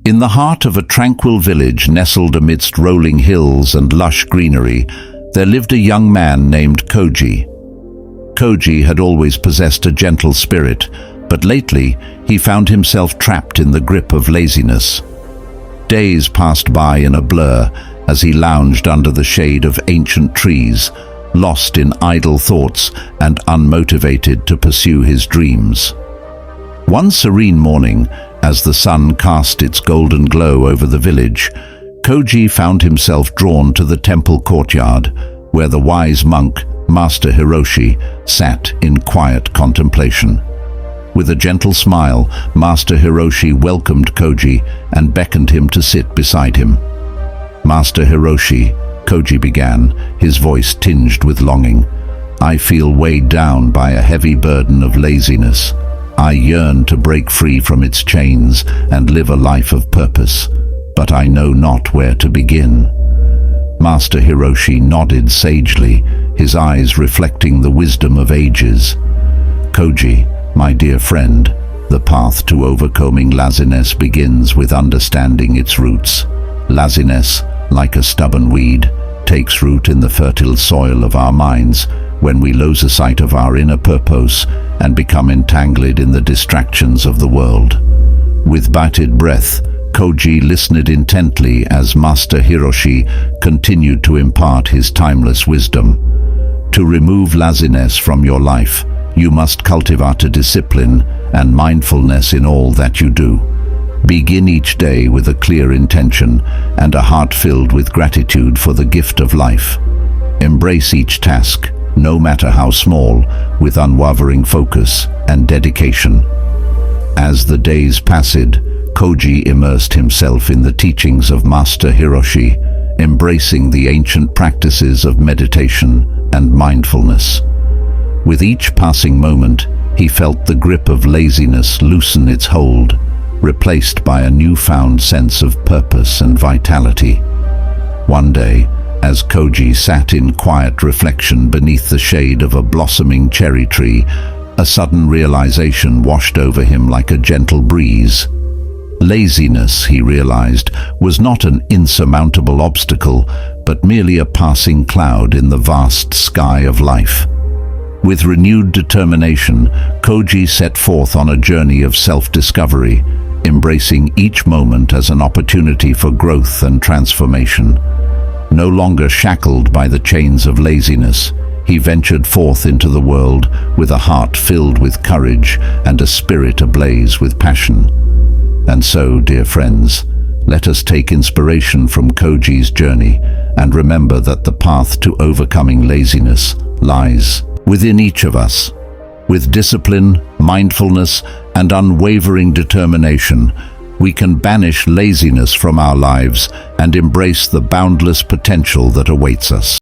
In the heart of a tranquil village nestled amidst rolling hills and lush greenery, there lived a young man named Koji. Koji had always possessed a gentle spirit, but lately he found himself trapped in the grip of laziness. Days passed by in a blur as he lounged under the shade of ancient trees, lost in idle thoughts and unmotivated to pursue his dreams. One serene morning, as the sun cast its golden glow over the village, Koji found himself drawn to the temple courtyard, where the wise monk, Master Hiroshi, sat in quiet contemplation. With a gentle smile, Master Hiroshi welcomed Koji and beckoned him to sit beside him. "Master Hiroshi," Koji began, his voice tinged with longing, "I feel weighed down by a heavy burden of laziness. I yearn to break free from its chains and live a life of purpose, but I know not where to begin." Master Hiroshi nodded sagely, his eyes reflecting the wisdom of ages. "Koji, my dear friend, the path to overcoming laziness begins with understanding its roots. Laziness, like a stubborn weed, takes root in the fertile soil of our minds when we lose sight of our inner purpose and become entangled in the distractions of the world." With bated breath, Koji listened intently as Master Hiroshi continued to impart his timeless wisdom. To remove laziness from your life, you must cultivate a discipline and mindfulness in all that you do. Begin each day with a clear intention and a heart filled with gratitude for the gift of life. Embrace each task, no matter how small, with unwavering focus and dedication. As the days passed, Koji immersed himself in the teachings of Master Hiroshi, embracing the ancient practices of meditation and mindfulness. With each passing moment, he felt the grip of laziness loosen its hold, replaced by a newfound sense of purpose and vitality. One day, as Koji sat in quiet reflection beneath the shade of a blossoming cherry tree, a sudden realization washed over him like a gentle breeze. Laziness, he realized, was not an insurmountable obstacle, but merely a passing cloud in the vast sky of life. With renewed determination, Koji set forth on a journey of self-discovery, embracing each moment as an opportunity for growth and transformation. No longer shackled by the chains of laziness, he ventured forth into the world with a heart filled with courage and a spirit ablaze with passion. And so, dear friends, let us take inspiration from Koji's journey and remember that the path to overcoming laziness lies within each of us. With discipline, mindfulness, and unwavering determination, we can banish laziness from our lives and embrace the boundless potential that awaits us.